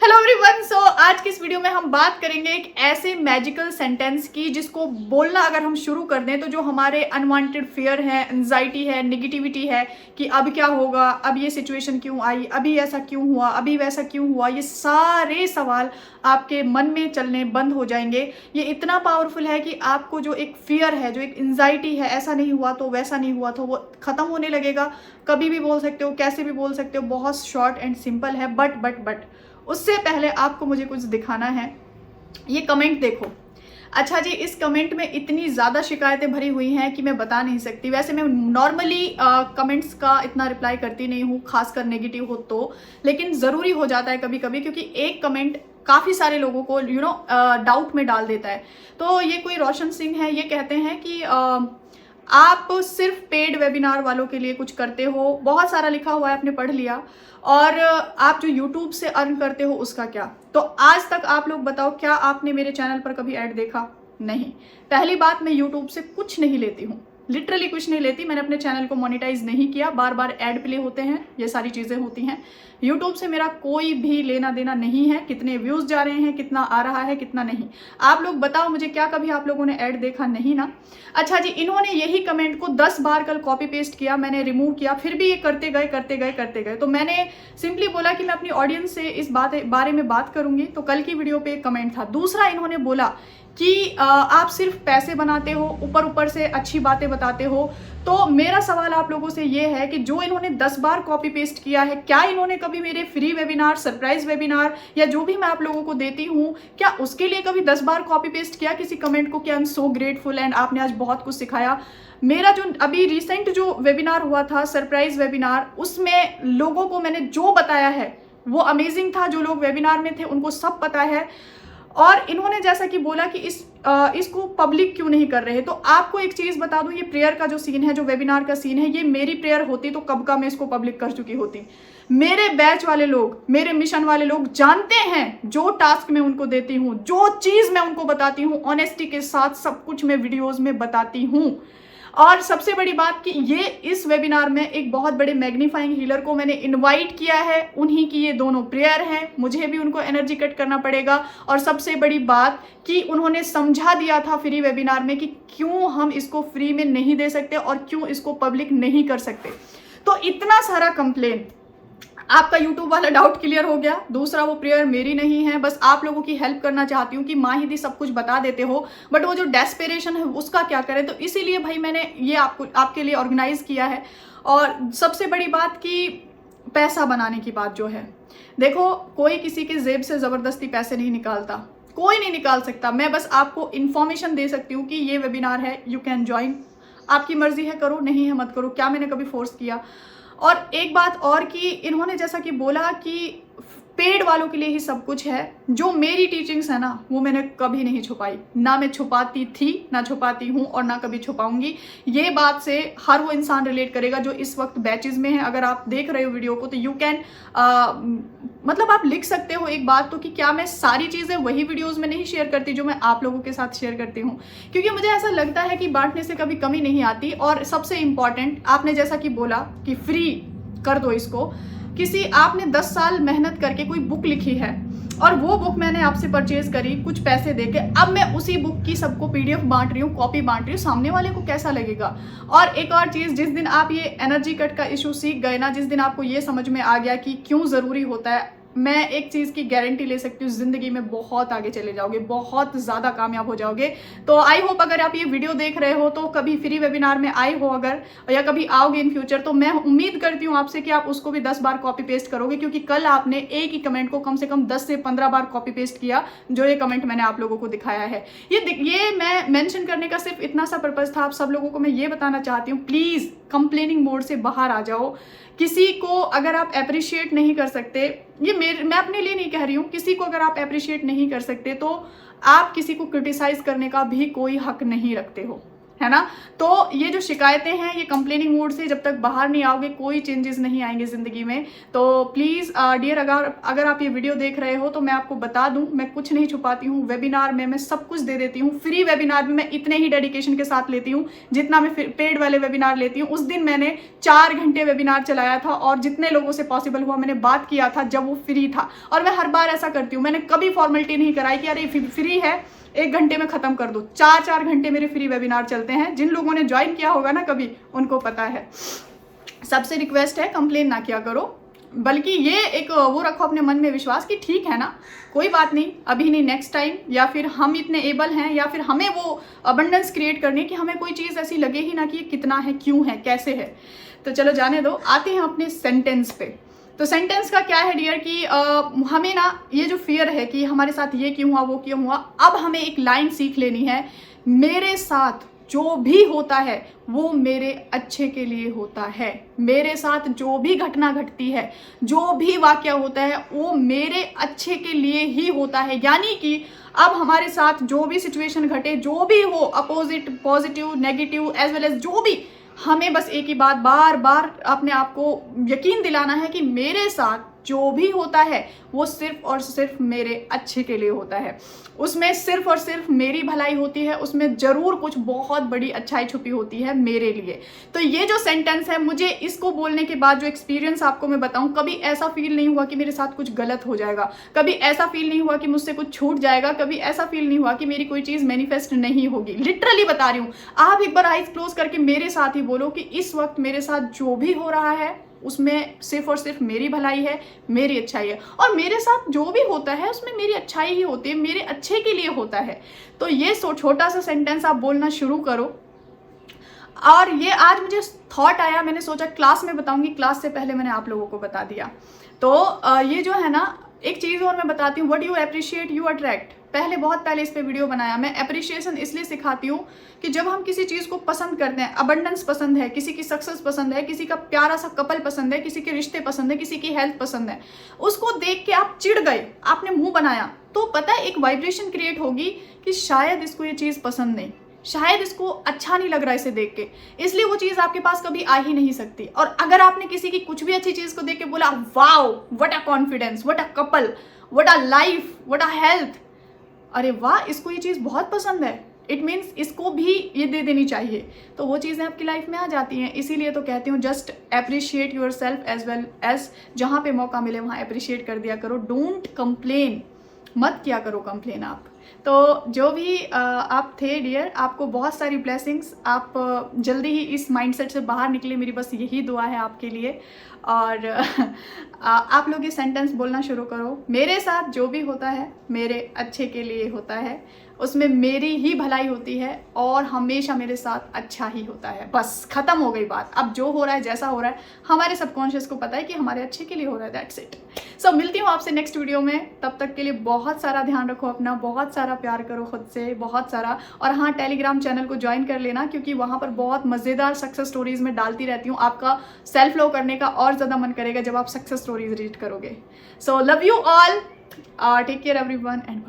Hello everyone. सो आज की इस वीडियो में हम बात करेंगे एक ऐसे मैजिकल सेंटेंस की जिसको बोलना अगर हम शुरू कर दें तो जो हमारे अनवांटेड फियर है, एंजाइटी है, निगेटिविटी है कि अब क्या होगा, अब ये सिचुएशन क्यों आई, अभी ऐसा क्यों हुआ, अभी वैसा क्यों हुआ, ये सारे सवाल आपके मन में चलने बंद हो जाएंगे। ये इतना पावरफुल है कि आपको जो एक फियर है, जो एक एंजाइटी है, ऐसा नहीं हुआ तो वैसा नहीं हुआ तो वो खत्म होने लगेगा। कभी भी बोल सकते हो, कैसे भी बोल सकते हो, बहुत शॉर्ट एंड सिंपल है। बट उससे पहले आपको मुझे कुछ दिखाना है। ये कमेंट देखो। अच्छा जी, इस कमेंट में इतनी ज़्यादा शिकायतें भरी हुई हैं कि मैं बता नहीं सकती। वैसे मैं नॉर्मली कमेंट्स का इतना रिप्लाई करती नहीं हूँ, खासकर नेगेटिव हो तो, लेकिन ज़रूरी हो जाता है कभी कभी, क्योंकि एक कमेंट काफ़ी सारे लोगों को डाउट में डाल देता है। तो ये कोई रोशन सिंह है, ये कहते हैं कि आप सिर्फ पेड वेबिनार वालों के लिए कुछ करते हो। बहुत सारा लिखा हुआ है, आपने पढ़ लिया। और आप जो यूट्यूब से अर्न करते हो उसका क्या? तो आज तक आप लोग बताओ, क्या आपने मेरे चैनल पर कभी ऐड देखा? नहीं। पहली बात, मैं यूट्यूब से कुछ नहीं लेती हूँ, लिटरली कुछ नहीं लेती। मैंने अपने चैनल को मोनेटाइज नहीं किया, बार बार ऐड प्ले होते हैं, ये सारी चीज़ें होती हैं। यूट्यूब से मेरा कोई भी लेना देना नहीं है। कितने व्यूज़ जा रहे हैं, कितना आ रहा है, कितना नहीं, आप लोग बताओ मुझे। क्या कभी आप लोगों ने ऐड देखा? नहीं ना। अच्छा जी, इन्होंने यही कमेंट को 10 बार कल कॉपी पेस्ट किया, मैंने रिमूव किया, फिर भी ये करते गए। तो मैंने सिंपली बोला कि मैं अपनी ऑडियंस से इस बारे में बात करूंगी। तो कल की वीडियो पे एक कमेंट था। दूसरा, इन्होंने बोला कि आप सिर्फ पैसे बनाते हो, ऊपर से अच्छी बातें बताते हो। तो मेरा सवाल आप लोगों से ये है कि जो इन्होंने 10 बार कॉपी पेस्ट किया है, क्या इन्होंने कभी मेरे फ्री वेबिनार, सरप्राइज वेबिनार या जो भी मैं आप लोगों को देती हूँ, क्या उसके लिए कभी 10 बार कॉपी पेस्ट किया किसी कमेंट को कि I am so grateful and आपने आज बहुत कुछ सिखाया? मेरा जो अभी रिसेंट जो वेबिनार हुआ था, सरप्राइज वेबिनार, उसमें लोगों को मैंने जो बताया है वो अमेजिंग था। जो लोग वेबिनार में थे उनको सब पता है। और इन्होंने जैसा कि बोला कि इसको पब्लिक क्यों नहीं कर रहे, तो आपको एक चीज़ बता दूं, ये प्रेयर का जो सीन है, जो वेबिनार का सीन है, ये मेरी प्रेयर होती तो कब का मैं इसको पब्लिक कर चुकी होती। मेरे बैच वाले लोग, मेरे मिशन वाले लोग जानते हैं जो टास्क मैं उनको देती हूँ, जो चीज़ मैं उनको बताती हूँ, ऑनेस्टी के साथ सब कुछ मैं वीडियोज़ में बताती हूँ। और सबसे बड़ी बात कि ये इस वेबिनार में एक बहुत बड़े मैग्नीफाइंग हीलर को मैंने इनवाइट किया है। उन्हीं की ये दोनों प्रेयर हैं, मुझे भी उनको एनर्जी कट करना पड़ेगा। और सबसे बड़ी बात कि उन्होंने समझा दिया था फ्री वेबिनार में कि क्यों हम इसको फ्री में नहीं दे सकते और क्यों इसको पब्लिक नहीं कर सकते। तो इतना सारा कंप्लेन, आपका यूट्यूब वाला डाउट क्लियर हो गया। दूसरा, वो प्रेयर मेरी नहीं है, बस आप लोगों की हेल्प करना चाहती हूँ कि माहिदी सब कुछ बता देते हो, बट वो जो डेस्परेशन है उसका क्या करें। तो इसीलिए भाई मैंने ये आपके लिए ऑर्गेनाइज किया है। और सबसे बड़ी बात कि पैसा बनाने की बात जो है, देखो, कोई किसी के जेब से ज़बरदस्ती पैसे नहीं निकालता, कोई नहीं निकाल सकता। मैं बस आपको इन्फॉर्मेशन दे सकती हूँ कि ये वेबिनार है, यू कैन ज्वाइन। आपकी मर्जी है, करो, नहीं है मत करो। क्या मैंने कभी फोर्स किया? और एक बात और कि इन्होंने जैसा कि बोला कि पेड वालों के लिए ही सब कुछ है। जो मेरी टीचिंग्स है ना, वो मैंने कभी नहीं छुपाई, ना मैं छुपाती थी, ना छुपाती हूँ और ना कभी छुपाऊंगी। ये बात से हर वो इंसान रिलेट करेगा जो इस वक्त बैचेस में है। अगर आप देख रहे हो वीडियो को तो यू कैन मतलब आप लिख सकते हो एक बात तो कि क्या मैं सारी चीज़ें वही वीडियोज़ में नहीं शेयर करती जो मैं आप लोगों के साथ शेयर करती हूँ, क्योंकि मुझे ऐसा लगता है कि बांटने से कभी कमी नहीं आती। और सबसे इम्पॉर्टेंट, आपने जैसा कि बोला कि फ्री कर दो इसको। आपने 10 साल मेहनत करके कोई बुक लिखी है और वो बुक मैंने आपसे परचेज करी कुछ पैसे देके, अब मैं उसी बुक की सबको PDF बांट रही हूँ, कॉपी बांट रही हूँ, सामने वाले को कैसा लगेगा? और एक और चीज़, जिस दिन आप ये एनर्जी कट का इशू सीख गए ना, जिस दिन आपको ये समझ में आ गया कि क्यों ज़रूरी होता है, मैं एक चीज़ की गारंटी ले सकती हूँ, ज़िंदगी में बहुत आगे चले जाओगे, बहुत ज़्यादा कामयाब हो जाओगे। तो आई होप अगर आप ये वीडियो देख रहे हो तो कभी फ्री वेबिनार में आए हो अगर, या कभी आओगे इन फ्यूचर, तो मैं उम्मीद करती हूँ आपसे कि आप उसको भी 10 बार कॉपी पेस्ट करोगे, क्योंकि कल आपने एक ही कमेंट को कम से कम 10 से 15 बार कॉपी पेस्ट किया, जो ये कमेंट मैंने आप लोगों को दिखाया है। ये मैं मेंशन करने का सिर्फ इतना सा पर्पज़ था। आप सब लोगों को मैं ये बताना चाहती हूँ, प्लीज़ कंप्लेनिंग मोड से बाहर आ जाओ। किसी को अगर आप अप्रिशिएट नहीं कर सकते, ये मैं अपने लिए नहीं कह रही हूँ, किसी को अगर आप अप्रिशिएट नहीं कर सकते तो आप किसी को क्रिटिसाइज करने का भी कोई हक नहीं रखते हो। है ना। तो ये जो शिकायतें हैं, ये कंप्लेनिंग मोड से जब तक बाहर नहीं आओगे कोई चेंजेस नहीं आएंगे ज़िंदगी में। तो प्लीज़ डियर, अगर आप ये वीडियो देख रहे हो तो मैं आपको बता दूं, मैं कुछ नहीं छुपाती हूँ। वेबिनार में मैं सब कुछ दे देती हूँ। फ्री वेबिनार भी मैं इतने ही डेडिकेशन के साथ लेती हूँ जितना मैं पेड वाले वेबिनार लेती हूँ। उस दिन मैंने 4 घंटे वेबिनार चलाया था और जितने लोगों से पॉसिबल हुआ मैंने बात किया था जब वो फ्री था। और मैं हर बार ऐसा करती हूँ, मैंने कभी फॉर्मेलिटी नहीं कराई कि अरे फ्री है 1 घंटे में ख़त्म कर दो। 4 घंटे मेरे फ्री वेबिनार चलते हैं। जिन लोगों ने ज्वाइन किया होगा ना कभी, उनको पता है। सबसे रिक्वेस्ट है, कंप्लेन ना किया करो, बल्कि ये एक वो रखो अपने मन में विश्वास कि ठीक है ना, कोई बात नहीं, अभी नहीं, नेक्स्ट टाइम, या फिर हम इतने एबल हैं, या फिर हमें वो अबंडेंस क्रिएट करनी है कि हमें कोई चीज़ ऐसी लगे ही ना कि कितना है, क्यों है, कैसे है। तो चलो जाने दो, आते हैं अपने सेंटेंस पे। तो सेंटेंस का क्या है डियर कि हमें ना ये जो फियर है कि हमारे साथ ये क्यों हुआ, वो क्यों हुआ, अब हमें एक लाइन सीख लेनी है, मेरे साथ जो भी होता है वो मेरे अच्छे के लिए होता है। मेरे साथ जो भी घटना घटती है, जो भी वाकया होता है, वो मेरे अच्छे के लिए ही होता है। यानी कि अब हमारे साथ जो भी सिचुएशन घटे, जो भी हो, opposite, positive, negative, as well as जो भी, हमें बस एक ही बात बार बार अपने आप को यकीन दिलाना है कि मेरे साथ जो भी होता है वो सिर्फ और सिर्फ मेरे अच्छे के लिए होता है। उसमें सिर्फ और सिर्फ मेरी भलाई होती है, उसमें ज़रूर कुछ बहुत बड़ी अच्छाई छुपी होती है मेरे लिए। तो ये जो सेंटेंस है, मुझे इसको बोलने के बाद जो एक्सपीरियंस आपको मैं बताऊं, कभी ऐसा फील नहीं हुआ कि मेरे साथ कुछ गलत हो जाएगा, कभी ऐसा फील नहीं हुआ कि मुझसे कुछ छूट जाएगा, कभी ऐसा फील नहीं हुआ कि मेरी कोई चीज़ मैनिफेस्ट नहीं होगी। लिटरली बता रही हूँ। आप एक बार आइज क्लोज करके मेरे साथ ही बोलो कि इस वक्त मेरे साथ जो भी हो रहा है उसमें सिर्फ और सिर्फ मेरी भलाई है, मेरी अच्छाई है, और मेरे साथ जो भी होता है उसमें मेरी अच्छाई ही होती है, मेरे अच्छे के लिए होता है। तो ये छोटा सा सेंटेंस आप बोलना शुरू करो। और ये आज मुझे थॉट आया, मैंने सोचा क्लास में बताऊंगी, क्लास से पहले मैंने आप लोगों को बता दिया। तो ये जो है ना, एक चीज़ और मैं बताती हूँ, what you appreciate you attract. बहुत पहले इस पे वीडियो बनाया। मैं अप्रिशिएशन इसलिए सिखाती हूँ कि जब हम किसी चीज़ को पसंद करते हैं, अबंडेंस पसंद है, किसी की सक्सेस पसंद है, किसी का प्यारा सा कपल पसंद है, किसी के रिश्ते पसंद है, किसी की हेल्थ पसंद है, उसको देख के आप चिढ़ गए, आपने मुंह बनाया, तो पता है एक वाइब्रेशन क्रिएट होगी कि शायद इसको ये चीज़ पसंद नहीं, शायद इसको अच्छा नहीं लग रहा इसे देख के, इसलिए वो चीज़ आपके पास कभी आ ही नहीं सकती। और अगर आपने किसी की कुछ भी अच्छी चीज़ को देख के बोला wow what a confidence, what a couple, what a life, what a health, अरे वाह इसको ये चीज़ बहुत पसंद है, इट मीन्स इसको भी ये दे देनी चाहिए, तो वो चीज़ें आपकी लाइफ में आ जाती हैं। इसीलिए तो कहती हूँ just appreciate yourself as well as, जहाँ पे मौका मिले वहाँ अप्रिशिएट कर दिया करो। डोंट कंप्लेन, मत किया करो कंप्लेन आप। तो जो भी आप थे डियर, आपको बहुत सारी ब्लेसिंग्स, आप जल्दी ही इस माइंडसेट से बाहर निकले, मेरी बस यही दुआ है आपके लिए। और आप लोग ये सेंटेंस बोलना शुरू करो, मेरे साथ जो भी होता है मेरे अच्छे के लिए होता है, उसमें मेरी ही भलाई होती है और हमेशा मेरे साथ अच्छा ही होता है। बस खत्म हो गई बात। अब जो हो रहा है, जैसा हो रहा है, हमारे सबकॉन्शियस को पता है कि हमारे अच्छे के लिए हो रहा है, दैट्स इट। सो मिलती हूँ आपसे नेक्स्ट वीडियो में, तब तक के लिए बहुत सारा ध्यान रखो अपना, बहुत सारा प्यार करो खुद से, बहुत सारा। और हाँ, टेलीग्राम चैनल को ज्वाइन कर लेना, क्योंकि वहाँ पर बहुत मज़ेदार सक्सेस स्टोरीज में डालती रहती हूँ। आपका सेल्फ लव करने का और ज़्यादा मन करेगा जब आप सक्सेस स्टोरीज रीड करोगे। So love you all, take care everyone and